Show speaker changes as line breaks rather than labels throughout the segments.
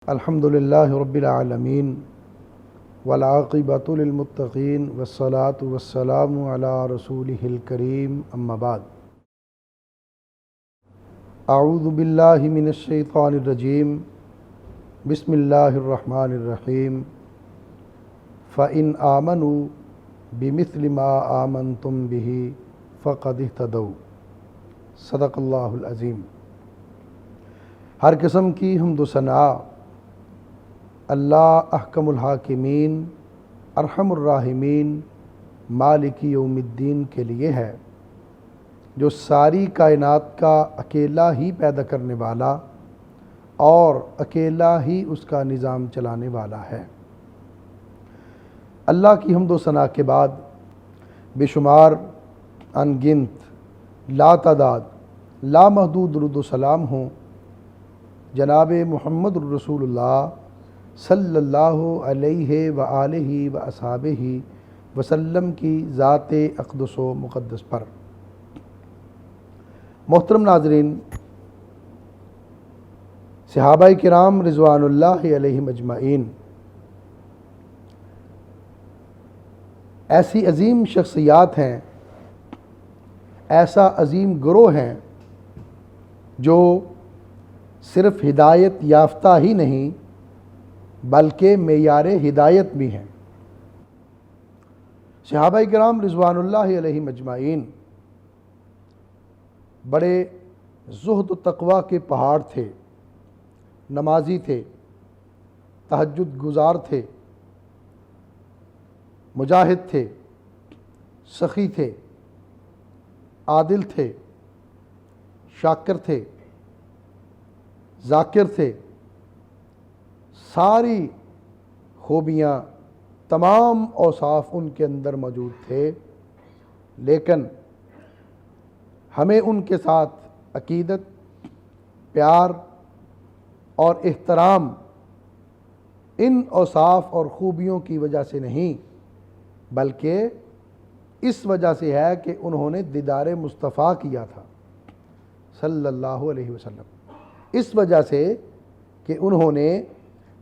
الحمد للہ رب العالمین والعاقبۃ للمتقین والصلاة والسلام علی رسولہ الکریم اما بعد اعوذ باللہ من الشیطان الرجیم بسم اللہ الرحمن الرحیم فإن آمنوا بمثل ما آمنتم به فقد اہتدوا صدق اللہ العظیم۔ ہر قسم کی حمد و ثنا اللہ احکم الحاکمین ارحم الراحمین مالک یوم الدین کے لیے ہے، جو ساری کائنات کا اکیلا ہی پیدا کرنے والا اور اکیلا ہی اس کا نظام چلانے والا ہے۔ اللہ کی حمد و ثنا کے بعد بے شمار ان گنت لا تعداد لامحدود درود و سلام ہوں جناب محمد الرسول اللہ صلی اللہ علیہ وآلہ واصحابہ وسلم کی ذات اقدس و مقدس پر۔ محترم ناظرین، صحابہ کرام رضوان اللہ علیہم اجمعین ایسی عظیم شخصیات ہیں، ایسا عظیم گروہ ہیں جو صرف ہدایت یافتہ ہی نہیں بلکہ معیار ہدایت بھی ہیں۔ صحابہ کرام رضوان اللہ علیہم اجمعین بڑے زہد و تقوی کے پہاڑ تھے، نمازی تھے، تہجد گزار تھے، مجاہد تھے، سخی تھے، عادل تھے، شاکر تھے، ذاکر تھے، ساری خوبیاں تمام اوصاف ان کے اندر موجود تھے، لیکن ہمیں ان کے ساتھ عقیدت، پیار اور احترام ان اوصاف اور خوبیوں کی وجہ سے نہیں بلکہ اس وجہ سے ہے کہ انہوں نے دیدار مصطفیٰ کیا تھا صلی اللہ علیہ وسلم، اس وجہ سے کہ انہوں نے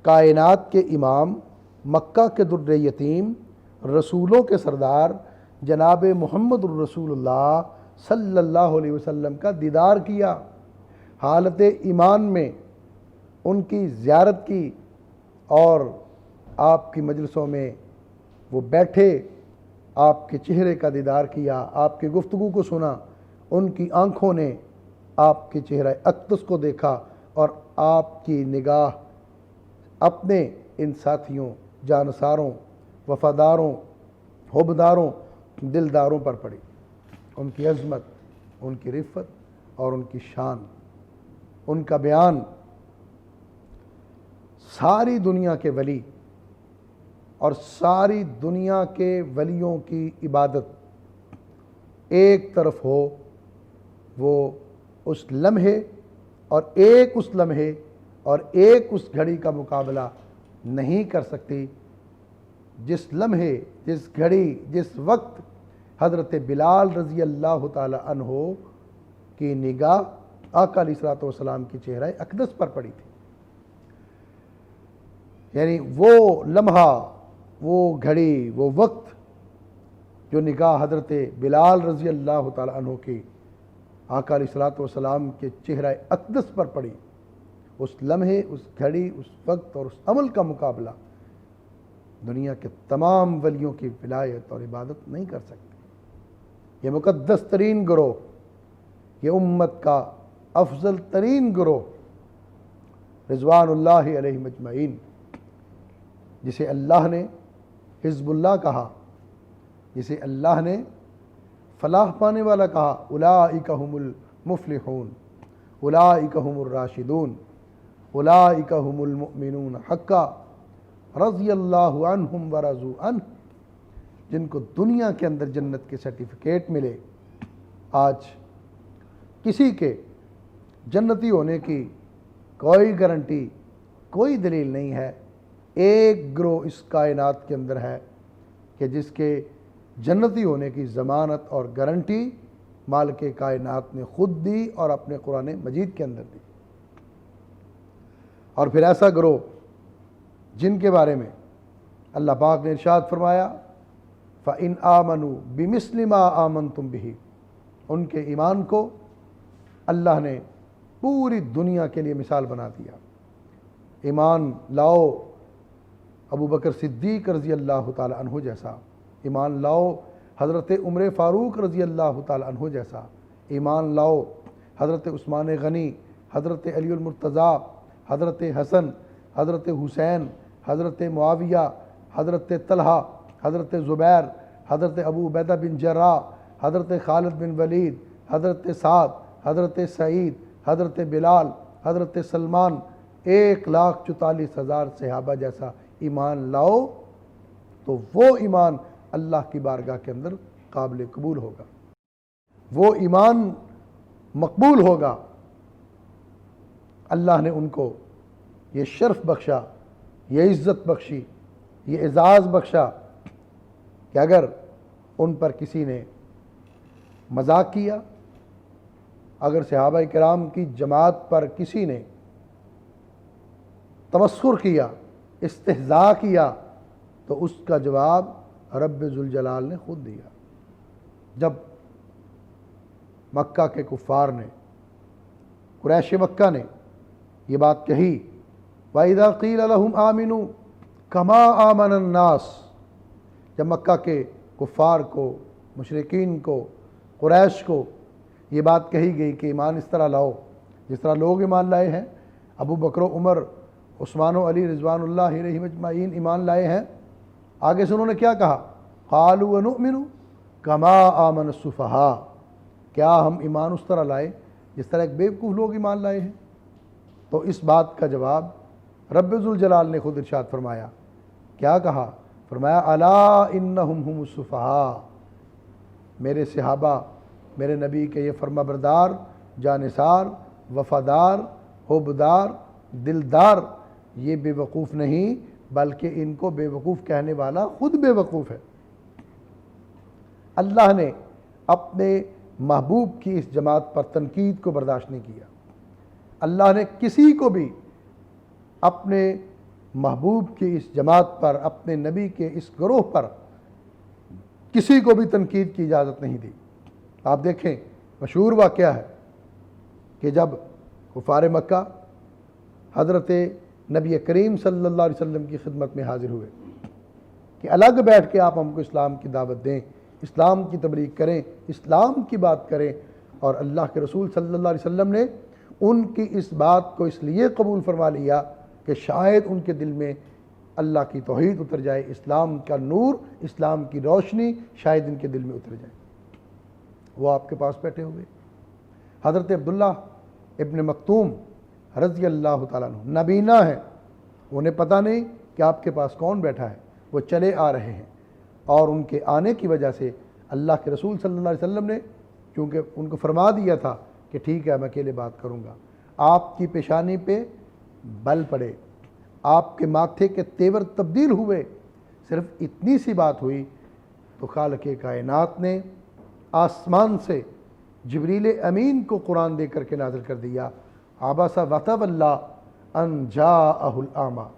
کائنات کے امام، مکہ کے در یتیم، رسولوں کے سردار جناب محمد الرسول اللہ صلی اللہ علیہ وسلم کا دیدار کیا، حالت ایمان میں ان کی زیارت کی اور آپ کی مجلسوں میں وہ بیٹھے، آپ کے چہرے کا دیدار کیا، آپ کی گفتگو کو سنا، ان کی آنکھوں نے آپ کے چہرہ اقدس کو دیکھا اور آپ کی نگاہ اپنے ان ساتھیوں، جانساروں، وفاداروں، حبداروں، دلداروں پر پڑی۔ ان کی عظمت، ان کی رفت اور ان کی شان، ان کا بیان ساری دنیا کے ولی اور ساری دنیا کے ولیوں کی عبادت ایک طرف ہو، وہ اس لمحے اور ایک اس لمحے اور ایک اس گھڑی کا مقابلہ نہیں کر سکتی جس لمحے، جس گھڑی، جس وقت حضرت بلال رضی اللہ تعالی عنہ کی نگاہ آقا علیہ الصلوۃ والسلام کی چہرہ اقدس پر پڑی تھی۔ یعنی وہ لمحہ، وہ گھڑی، وہ وقت جو نگاہ حضرت بلال رضی اللہ تعالی عنہ کی آقا علیہ الصلوۃ والسلام کے چہرہ اقدس پر پڑی، اس لمحے، اس گھڑی، اس وقت اور اس عمل کا مقابلہ دنیا کے تمام ولیوں کی ولایت اور عبادت نہیں کر سکتے۔ یہ مقدس ترین گروہ، یہ امت کا افضل ترین گروہ رضوان اللہ علیہ مجمعین، جسے اللہ نے حزب اللہ کہا، جسے اللہ نے فلاح پانے والا کہا، اولئک هم المفلحون، اولئک هم الراشدون، اولئک هم المؤمنون حقا رضی اللہ عنہم ورضوا عنہ، جن کو دنیا کے اندر جنت کے سرٹیفکیٹ ملے، آج کسی کے جنتی ہونے کی کوئی گارنٹی، کوئی دلیل نہیں ہے۔ ایک گروہ اس کائنات کے اندر ہے کہ جس کے جنتی ہونے کی ضمانت اور گارنٹی مالک کائنات نے خود دی اور اپنے قرآن مجید کے اندر دی۔ اور پھر ایسا گروہ جن کے بارے میں اللہ پاک نے ارشاد فرمایا فَإِنْ آمَنُوا بِمِثْلِ مَا آمَنْتُمْ بِهِ، ان کے ایمان کو اللہ نے پوری دنیا کے لیے مثال بنا دیا۔ ایمان لاؤ ابو بکر صدیق رضی اللہ تعالی عنہ جیسا، ایمان لاؤ حضرت عمر فاروق رضی اللہ تعالی عنہ جیسا، ایمان لاؤ حضرت عثمان غنی، حضرت علی المرتضیٰ، حضرت حسن، حضرت حسین، حضرت معاویہ، حضرت طلحہ، حضرت زبیر، حضرت ابو عبیدہ بن جراح، حضرت خالد بن ولید، حضرت سعد، حضرت سعید، حضرت بلال، حضرت سلمان، 1,44,000 صحابہ جیسا ایمان لاؤ تو وہ ایمان اللہ کی بارگاہ کے اندر قابل قبول ہوگا، وہ ایمان مقبول ہوگا۔ اللہ نے ان کو یہ شرف بخشا، یہ عزت بخشی، یہ اعزاز بخشا کہ اگر ان پر کسی نے مذاق کیا، اگر صحابہ کرام کی جماعت پر کسی نے تمسخر کیا، استہزاء کیا، تو اس کا جواب رب ذوالجلال نے خود دیا۔ جب مکہ کے کفار نے، قریش مکہ نے یہ بات کہی وَإِذَا قِيلَ لَهُمْ آمِنُوا كَمَا آمَنَ النَّاسِ، جب مکہ کے کفار کو، مشرکین کو، قریش کو یہ بات کہی گئی کہ ایمان اس طرح لاؤ جس طرح لوگ ایمان لائے ہیں، ابو بکر و عمر، عثمان و علی رضوان اللہ علیہم اجمعین ایمان لائے ہیں، آگے سے انہوں نے کیا کہا؟ قَالُوا وَنُؤْمِنُ كَمَا آمَنَ السُّفَهَاءُ، کیا ہم ایمان اس طرح لائے جس طرح ایک بیوقوف لوگ ایمان لائے ہیں؟ تو اس بات کا جواب رب ذوالجلال نے خود ارشاد فرمایا، کیا کہا؟ فرمایا الا انہم ہم السفہاء، میرے صحابہ، میرے نبی کے یہ فرما بردار، جانثار، وفادار، حبدار، دلدار، یہ بے وقوف نہیں بلکہ ان کو بے وقوف کہنے والا خود بے وقوف ہے۔ اللہ نے اپنے محبوب کی اس جماعت پر تنقید کو برداشت نہیں کیا، اللہ نے کسی کو بھی اپنے محبوب کی اس جماعت پر، اپنے نبی کے اس گروہ پر کسی کو بھی تنقید کی اجازت نہیں دی۔ آپ دیکھیں مشہور واقعہ ہے کہ جب کفار مکہ حضرت نبی کریم صلی اللہ علیہ وسلم کی خدمت میں حاضر ہوئے کہ الگ بیٹھ کے آپ ہم کو اسلام کی دعوت دیں، اسلام کی تبلیغ کریں، اسلام کی بات کریں، اور اللہ کے رسول صلی اللہ علیہ وسلم نے ان کی اس بات کو اس لیے قبول فرما لیا کہ شاید ان کے دل میں اللہ کی توحید اتر جائے، اسلام کا نور، اسلام کی روشنی شاید ان کے دل میں اتر جائے۔ وہ آپ کے پاس بیٹھے ہوئے حضرت عبداللہ ابن مکتوم رضی اللہ تعالیٰ عنہ نابینا ہیں، انہیں پتہ نہیں کہ آپ کے پاس کون بیٹھا ہے، وہ چلے آ رہے ہیں، اور ان کے آنے کی وجہ سے اللہ کے رسول صلی اللہ علیہ وسلم نے کیونکہ ان کو فرما دیا تھا کہ ٹھیک ہے میں اکیلے بات کروں گا، آپ کی پیشانی پہ بل پڑے، آپ کے ماتھے کے تیور تبدیل ہوئے، صرف اتنی سی بات ہوئی تو خالق کائنات نے آسمان سے جبریل امین کو قرآن دے کر کے نازل کر دیا، عبس وتولی ان جاءہ الاعمی،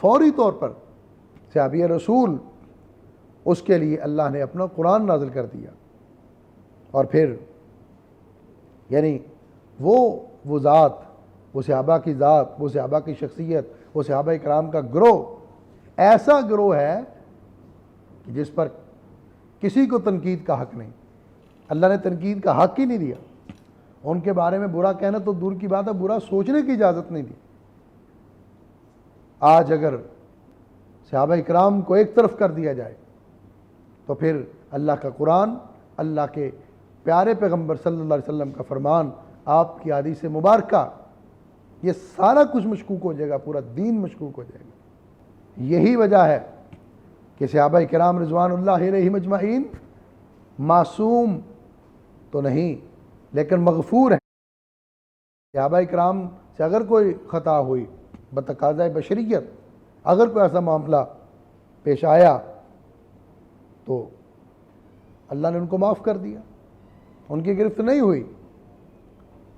فوری طور پر صحابی رسول اس کے لیے اللہ نے اپنا قرآن نازل کر دیا، اور پھر یعنی وہ ذات، وہ صحابہ کی ذات، وہ صحابہ کی شخصیت، وہ صحابہ کرام کا گروہ ایسا گروہ ہے جس پر کسی کو تنقید کا حق نہیں، اللہ نے تنقید کا حق ہی نہیں دیا، ان کے بارے میں برا کہنا تو دور کی بات ہے، برا سوچنے کی اجازت نہیں دی۔ آج اگر صحابہ کرام کو ایک طرف کر دیا جائے تو پھر اللہ کا قرآن، اللہ کے پیارے پیغمبر صلی اللہ علیہ وسلم کا فرمان، آپ کی حدیث مبارکہ، یہ سارا کچھ مشکوک ہو جائے گا، پورا دین مشکوک ہو جائے گا۔ یہی وجہ ہے کہ صحابہ کرام رضوان اللہ علیہم اجمعین معصوم تو نہیں لیکن مغفور ہیں۔ صحابہ کرام سے اگر کوئی خطا ہوئی بتقاضۂ بشریت، اگر کوئی ایسا معاملہ پیش آیا تو اللہ نے ان کو معاف کر دیا، ان کی گرفت نہیں ہوئی۔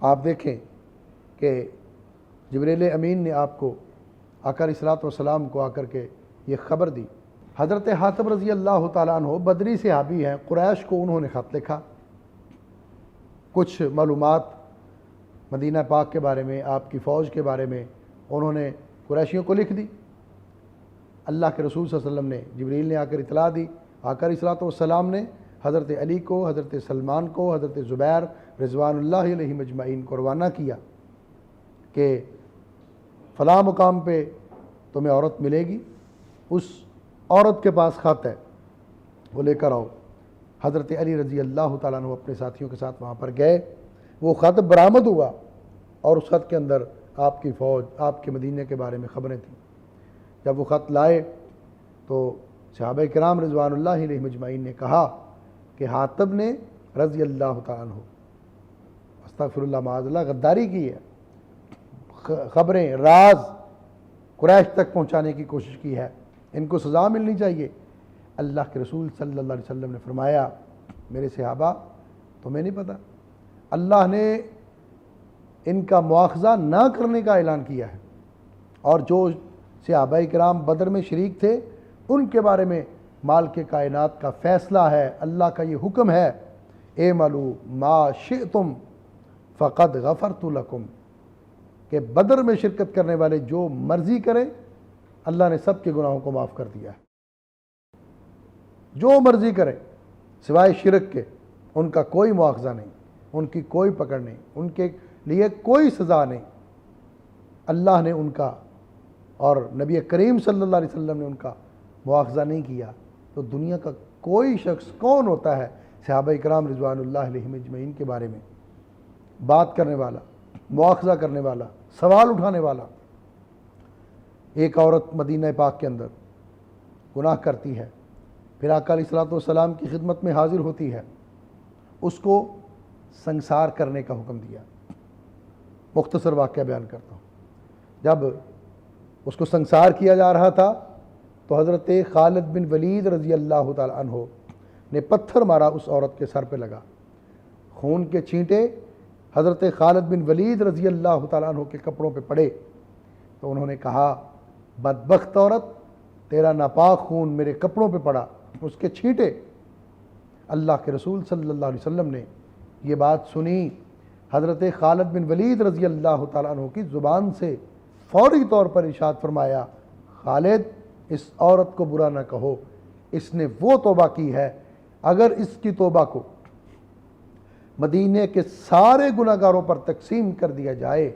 آپ دیکھیں کہ جبریل امین نے آپ کو آقا علیہ الصلوۃ والسلام کو آ کر کے یہ خبر دی۔ حضرت حاتب رضی اللہ تعالیٰ عنہ بدری صحابی ہیں، قریش کو انہوں نے خط لکھا، کچھ معلومات مدینہ پاک کے بارے میں، آپ کی فوج کے بارے میں انہوں نے قریشیوں کو لکھ دی۔ اللہ کے رسول صلی اللہ علیہ وسلم نے، جبریل نے آ کر اطلاع دی، آقا علیہ الصلوۃ والسلام نے حضرت علی کو، حضرت سلمان کو، حضرت زبیر رضوان اللہ علیہ مجمعین کو روانہ کیا کہ فلاں مقام پہ تمہیں عورت ملے گی، اس عورت کے پاس خط ہے، وہ لے کر آؤ۔ حضرت علی رضی اللہ تعالیٰ عنہ اپنے ساتھیوں کے ساتھ وہاں پر گئے، وہ خط برآمد ہوا اور اس خط کے اندر آپ کی فوج، آپ کے مدینہ کے بارے میں خبریں تھیں۔ جب وہ خط لائے تو صحابہ کرام رضوان اللہ علیہ مجمعین نے کہا کہ حاتب نے رضی اللہ تعالیٰ عنہ استغفر اللہ معاذ اللہ غداری کی ہے، خبریں راز قریش تک پہنچانے کی کوشش کی ہے، ان کو سزا ملنی چاہیے۔ اللہ کے رسول صلی اللہ علیہ وسلم نے فرمایا میرے صحابہ تمہیں نہیں پتہ، اللہ نے ان کا مواخذہ نہ کرنے کا اعلان کیا ہے، اور جو صحابہ کرام بدر میں شریک تھے ان کے بارے میں مال کے کائنات کا فیصلہ ہے، اللہ کا یہ حکم ہے اعملوا ما شئتم فقد غفرت لکم، کہ بدر میں شرکت کرنے والے جو مرضی کریں اللہ نے سب کے گناہوں کو معاف کر دیا ہے، جو مرضی کریں سوائے شرک کے ان کا کوئی مواخذہ نہیں، ان کی کوئی پکڑ نہیں، ان کے لیے کوئی سزا نہیں، اللہ نے ان کا اور نبی کریم صلی اللہ علیہ وسلم نے ان کا مواخذہ نہیں کیا، تو دنیا کا کوئی شخص کون ہوتا ہے صحابہ کرام رضوان اللہ علیہ مجمعین کے بارے میں بات کرنے والا، مواخذہ کرنے والا، سوال اٹھانے والا؟ ایک عورت مدینہ پاک کے اندر گناہ کرتی ہے، پھر آقا علیہ الصلوۃ والسلام کی خدمت میں حاضر ہوتی ہے، اس کو سنگسار کرنے کا حکم دیا۔ مختصر واقعہ بیان کرتا ہوں، جب اس کو سنگسار کیا جا رہا تھا تو حضرت خالد بن ولید رضی اللہ تعالیٰ عنہ نے پتھر مارا، اس عورت کے سر پہ لگا، خون کے چھینٹے حضرت خالد بن ولید رضی اللہ تعالیٰ عنہ کے کپڑوں پہ پڑے، تو انہوں نے کہا بدبخت عورت، تیرا ناپاک خون میرے کپڑوں پہ پڑا، اس کے چھینٹے۔ اللہ کے رسول صلی اللہ علیہ وسلم نے یہ بات سنی، حضرت خالد بن ولید رضی اللہ تعالیٰ عنہ کی زبان سے فوری طور پر ارشاد فرمایا خالد اس عورت کو برا نہ کہو، اس نے وہ توبہ کی ہے، اگر اس کی توبہ کو مدینے کے سارے گناہ گاروں پر تقسیم کر دیا جائے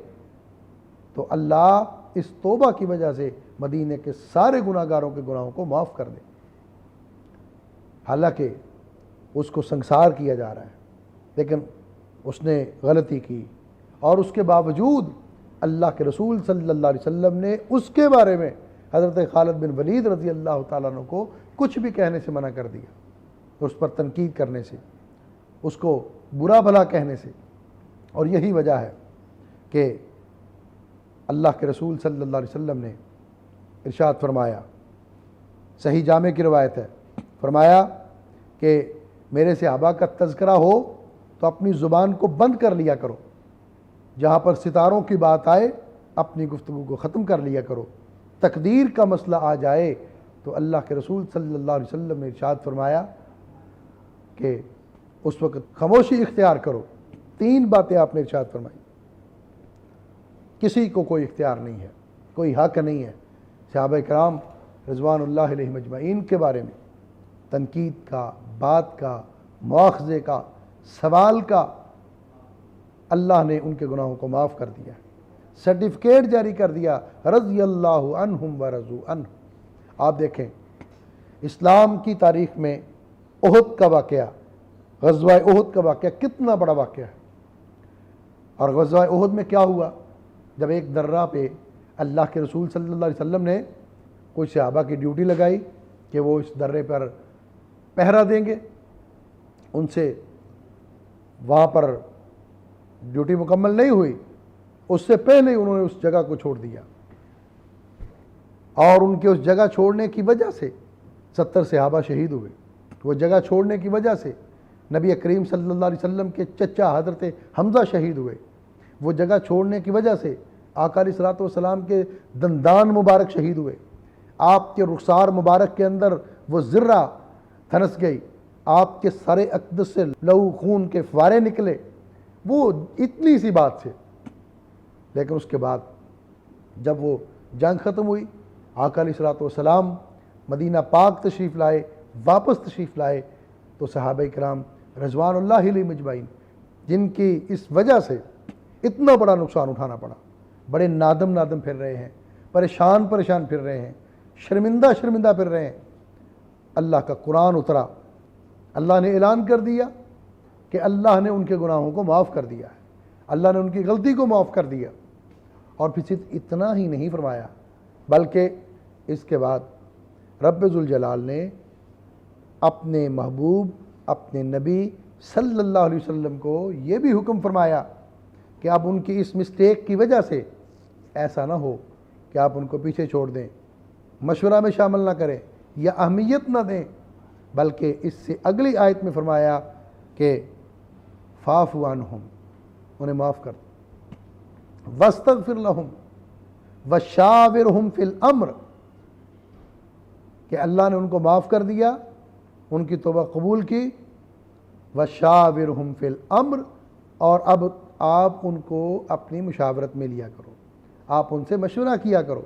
تو اللہ اس توبہ کی وجہ سے مدینے کے سارے گناہ گاروں کے گناہوں کو معاف کر دے۔ حالانکہ اس کو سنگسار کیا جا رہا ہے، لیکن اس نے غلطی کی، اور اس کے باوجود اللہ کے رسول صلی اللہ علیہ وسلم نے اس کے بارے میں حضرت خالد بن ولید رضی اللہ تعالیٰ عنہ کو کچھ بھی کہنے سے منع کر دیا، اس پر تنقید کرنے سے، اس کو برا بھلا کہنے سے۔ اور یہی وجہ ہے کہ اللہ کے رسول صلی اللہ علیہ وسلم نے ارشاد فرمایا، صحیح جامع کی روایت ہے، فرمایا کہ میرے صحابہ کا تذکرہ ہو تو اپنی زبان کو بند کر لیا کرو، جہاں پر ستاروں کی بات آئے اپنی گفتگو کو ختم کر لیا کرو، تقدیر کا مسئلہ آ جائے تو اللہ کے رسول صلی اللہ علیہ وسلم نے ارشاد فرمایا کہ اس وقت خاموشی اختیار کرو۔ 3 باتیں آپ نے ارشاد فرمائی، کسی کو کوئی اختیار نہیں ہے، کوئی حق نہیں ہے صحابہ کرام رضوان اللہ علیہ مجمعین کے بارے میں تنقید کا، بات کا، مواخذے کا، سوال کا۔ اللہ نے ان کے گناہوں کو معاف کر دیا، سرٹیفکیٹ جاری کر دیا، رضی اللہ عنہم ورضوا عنہ۔ آپ دیکھیں اسلام کی تاریخ میں احد کا واقعہ، غزوہ احد کا واقعہ کتنا بڑا واقعہ ہے، اور غزوہ احد میں کیا ہوا؟ جب ایک درہ پہ اللہ کے رسول صلی اللہ علیہ وسلم نے کچھ صحابہ کی ڈیوٹی لگائی کہ وہ اس درے پر پہرا دیں گے، ان سے وہاں پر ڈیوٹی مکمل نہیں ہوئی، اس سے پہلے انہوں نے اس جگہ کو چھوڑ دیا، اور ان کے اس جگہ چھوڑنے کی وجہ سے 70 صحابہ شہید ہوئے۔ وہ جگہ چھوڑنے کی وجہ سے نبی کریم صلی اللہ علیہ وسلم کے چچا حضرت حمزہ شہید ہوئے، وہ جگہ چھوڑنے کی وجہ سے آقا علیہ الصلوۃ والسلام کے دندان مبارک شہید ہوئے، آپ کے رخسار مبارک کے اندر وہ ذرہ دھنس گئی، آپ کے سر اقدس سے لہو خون کے فوارے نکلے، وہ اتنی سی بات سے۔ لیکن اس کے بعد جب وہ جنگ ختم ہوئی، آقا علیہ الصلوۃ والسلام مدینہ پاک تشریف لائے، واپس تشریف لائے، تو صحابہ کرام رضوان اللہ علیہ مجمعین جن کی اس وجہ سے اتنا بڑا نقصان اٹھانا پڑا، بڑے نادم پھر رہے ہیں، پریشان پھر رہے ہیں، شرمندہ پھر رہے ہیں، اللہ کا قرآن اترا، اللہ نے اعلان کر دیا کہ اللہ نے ان کے گناہوں کو معاف کر دیا ہے، اللہ نے ان کی غلطی کو معاف کر دیا۔ اور پھر صرف اتنا ہی نہیں فرمایا، بلکہ اس کے بعد رب ذوالجلال نے اپنے محبوب، اپنے نبی صلی اللہ علیہ وسلم کو یہ بھی حکم فرمایا کہ اب ان کی اس مسٹیک کی وجہ سے ایسا نہ ہو کہ آپ ان کو پیچھے چھوڑ دیں، مشورہ میں شامل نہ کریں یا اہمیت نہ دیں، بلکہ اس سے اگلی آیت میں فرمایا کہ فاعف عنہم، انہیں معاف کر، واستغفر لہم وشاورہم فی الامر، کہ اللہ نے ان کو معاف کر دیا، ان کی توبہ قبول کی، وشاورہم فی الامر، اور اب آپ ان کو اپنی مشاورت میں لیا کرو، آپ ان سے مشورہ کیا کرو۔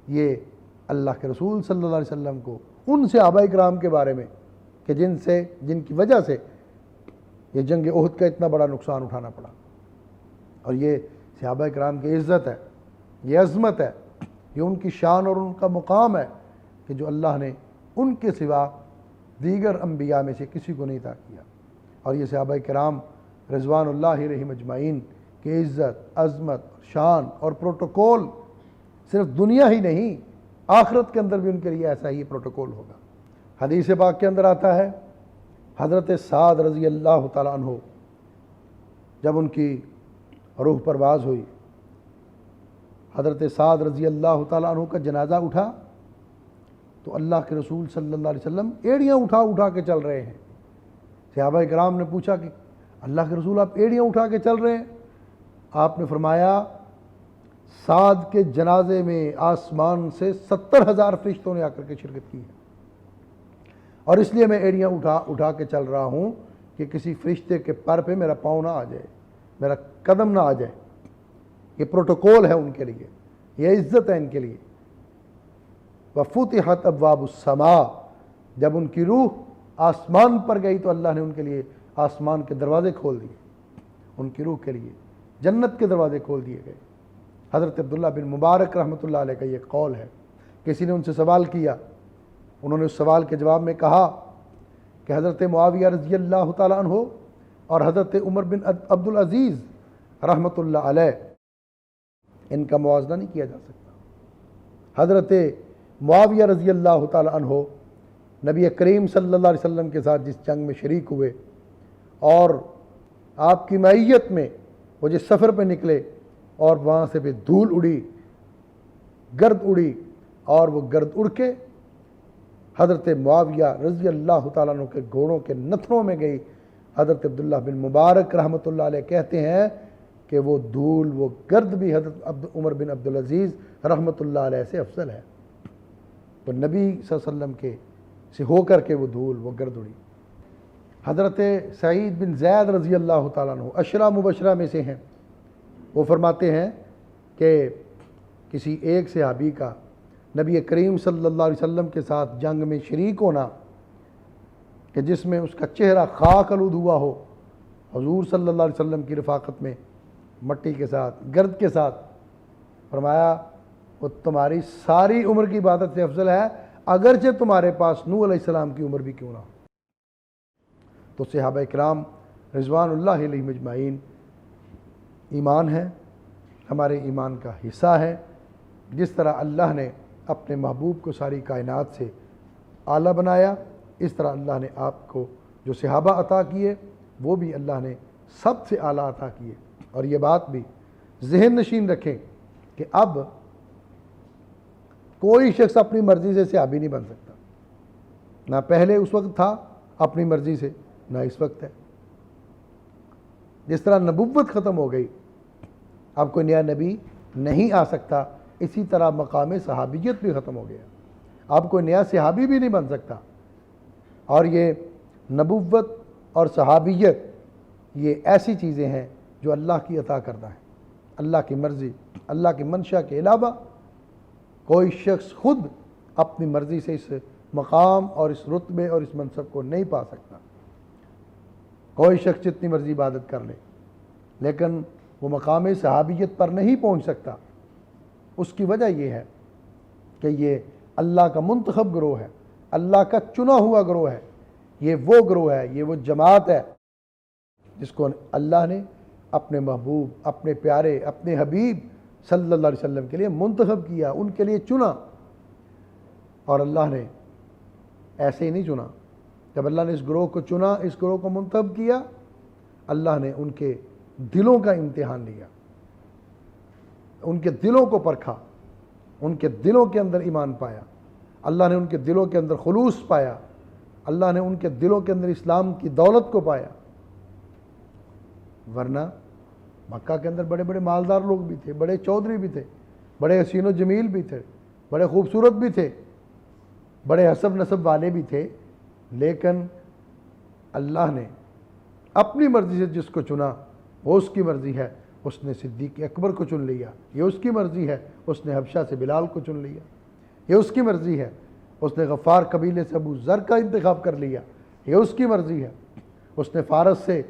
یہ اللہ کے رسول صلی اللہ علیہ وسلم کو ان صحابہ کرام کے بارے میں کہ جن کی وجہ سے یہ جنگ احد کا اتنا بڑا نقصان اٹھانا پڑا، اور یہ صحابہ کرام کی عزت ہے، یہ عظمت ہے، یہ ان کی شان اور ان کا مقام ہے کہ جو اللہ نے ان کے سوا دیگر انبیاء میں سے کسی کو نہیں عطا کیا۔ اور یہ صحابہ کرام رضوان اللہ علیہ مجمعین کی عزت، عظمت، شان اور پروٹوکول صرف دنیا ہی نہیں، آخرت کے اندر بھی ان کے لیے ایسا ہی پروٹوکول ہوگا۔ حدیث پاک کے اندر آتا ہے، حضرت سعد رضی اللہ تعالیٰ عنہ جب ان کی روح پرواز ہوئی، حضرت سعد رضی اللہ تعالیٰ عنہ کا جنازہ اٹھا تو اللہ کے رسول صلی اللہ علیہ وسلم ایڑیاں اٹھا کے چل رہے ہیں۔ صحابہ کرام نے پوچھا کہ اللہ کے رسول آپ ایڑیاں اٹھا کے چل رہے ہیں؟ آپ نے فرمایا سعد کے جنازے میں آسمان سے 70,000 فرشتوں نے آ کر کے شرکت کی ہے، اور اس لیے میں ایڑیاں اٹھا کے چل رہا ہوں کہ کسی فرشتے کے پر پہ میرا پاؤں نہ آ جائے، میرا قدم نہ آ جائے۔ یہ پروٹوکول ہے ان کے لیے، یہ عزت ہے ان کے لیے۔ وفتحت ابواب السماء، جب ان کی روح آسمان پر گئی تو اللہ نے ان کے لیے آسمان کے دروازے کھول دیے، ان کی روح کے لیے جنت کے دروازے کھول دیے گئے۔ حضرت عبداللہ بن مبارک رحمۃ اللہ علیہ کا یہ قول ہے، کسی نے ان سے سوال کیا، انہوں نے اس سوال کے جواب میں کہا کہ حضرت معاویہ رضی اللہ تعالیٰ عنہ اور حضرت عمر بن عبدالعزیز رحمۃ اللہ علیہ، ان کا موازنہ نہیں کیا جا سکتا۔ حضرت معاویہ رضی اللہ تعالیٰ عنہ نبی کریم صلی اللہ علیہ وسلم کے ساتھ جس جنگ میں شریک ہوئے اور آپ کی معیت میں وہ جس سفر پہ نکلے اور وہاں سے بھی دھول اڑی، گرد اڑی، اور وہ گرد اڑ کے حضرت معاویہ رضی اللہ تعالیٰ عنہ کے گھوڑوں کے نتھنوں میں گئی۔ حضرت عبداللہ بن مبارک رحمۃ اللہ علیہ کہتے ہیں کہ وہ دھول، وہ گرد بھی حضرت عمر بن عبدالعزیز رحمۃ اللہ علیہ سے افضل ہے۔ تو نبی صلی اللہ علیہ وسلم کے سے ہو کر کے وہ دھول، وہ گرد اڑی۔ حضرت سعید بن زید رضی اللہ تعالیٰ عنہ عشرہ مبشرہ میں سے ہیں، وہ فرماتے ہیں کہ کسی ایک صحابی کا نبی کریم صلی اللہ علیہ وسلم کے ساتھ جنگ میں شریک ہونا کہ جس میں اس کا چہرہ خاک آلود ہوا ہو، حضور صلی اللہ علیہ وسلم کی رفاقت میں مٹی کے ساتھ، گرد کے ساتھ، فرمایا وہ تمہاری ساری عمر کی عبادت سے افضل ہے، اگرچہ تمہارے پاس نوح علیہ السلام کی عمر بھی کیوں نہ ہو۔ تو صحابہ کرام رضوان اللہ علیہ مجمعین ایمان ہے، ہمارے ایمان کا حصہ ہے۔ جس طرح اللہ نے اپنے محبوب کو ساری کائنات سے اعلیٰ بنایا، اس طرح اللہ نے آپ کو جو صحابہ عطا کیے وہ بھی اللہ نے سب سے اعلیٰ عطا کیے۔ اور یہ بات بھی ذہن نشین رکھیں کہ اب کوئی شخص اپنی مرضی سے صحابی نہیں بن سکتا، نہ پہلے اس وقت تھا اپنی مرضی سے، نہ اس وقت ہے۔ جس طرح نبوت ختم ہو گئی، اب کوئی نیا نبی نہیں آ سکتا، اسی طرح مقام صحابیت بھی ختم ہو گیا، اب کوئی نیا صحابی بھی نہیں بن سکتا۔ اور یہ نبوت اور صحابیت یہ ایسی چیزیں ہیں جو اللہ کی عطا کردہ ہیں، اللہ کی مرضی، اللہ کی منشا کے علاوہ کوئی شخص خود اپنی مرضی سے اس مقام اور اس رتبے اور اس منصب کو نہیں پا سکتا۔ کوئی شخص جتنی مرضی عبادت کر لے لیکن وہ مقام صحابیت پر نہیں پہنچ سکتا۔ اس کی وجہ یہ ہے کہ یہ اللہ کا منتخب گروہ ہے، اللہ کا چنا ہوا گروہ ہے، یہ وہ گروہ ہے، یہ وہ جماعت ہے جس کو اللہ نے اپنے محبوب، اپنے پیارے، اپنے حبیب صلی اللہ علیہ وسلم کے لیے منتخب کیا، ان کے لیے چنا۔ اور اللہ نے ایسے ہی نہیں چنا، جب اللہ نے اس گروہ کو چنا، اس گروہ کو منتخب کیا، اللہ نے ان کے دلوں کا امتحان لیا، ان کے دلوں کو پرکھا، ان کے دلوں کے اندر ایمان پایا، اللہ نے ان کے دلوں کے اندر خلوص پایا، اللہ نے ان کے دلوں کے اندر اسلام کی دولت کو پایا۔ ورنہ مکہ کے اندر بڑے بڑے مالدار لوگ بھی تھے، بڑے چودھری بھی تھے، بڑے حسین و جمیل بھی تھے، بڑے خوبصورت بھی تھے، بڑے حسب نسب والے بھی تھے، لیکن اللہ نے اپنی مرضی سے جس کو چنا وہ اس کی مرضی ہے، اس نے صدیق اکبر کو چن لیا، یہ اس کی مرضی ہے، اس نے حبشہ سے بلال کو چن لیا، یہ اس کی مرضی ہے، اس نے غفار قبیلے سے ابو ذر کا انتخاب کر لیا، یہ اس کی مرضی ہے، اس نے فارس سے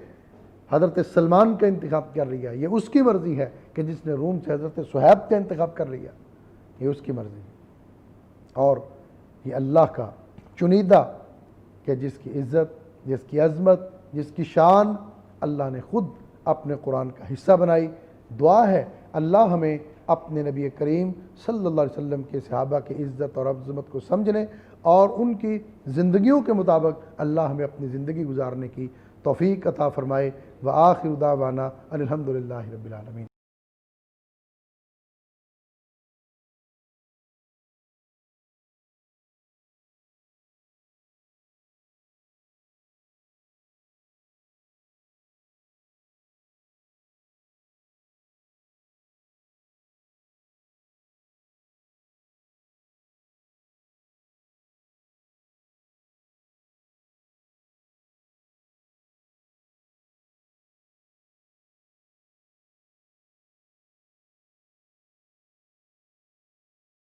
حضرت سلمان کا انتخاب کر لیا، یہ اس کی مرضی ہے، کہ جس نے روم سے حضرت صہیب کا انتخاب کر لیا، یہ اس کی مرضی ہے۔ اور یہ اللہ کا چنیدہ کہ جس کی عزت، جس کی عظمت، جس کی شان اللہ نے خود اپنے قرآن کا حصہ بنائی۔ دعا ہے اللہ ہمیں اپنے نبی کریم صلی اللہ علیہ وسلم کے صحابہ کی عزت اور عظمت کو سمجھنے اور ان کی زندگیوں کے مطابق اللہ ہمیں اپنی زندگی گزارنے کی توفیق عطا فرمائے۔ وآخر دعوانا ان الحمد للہ رب العالمین۔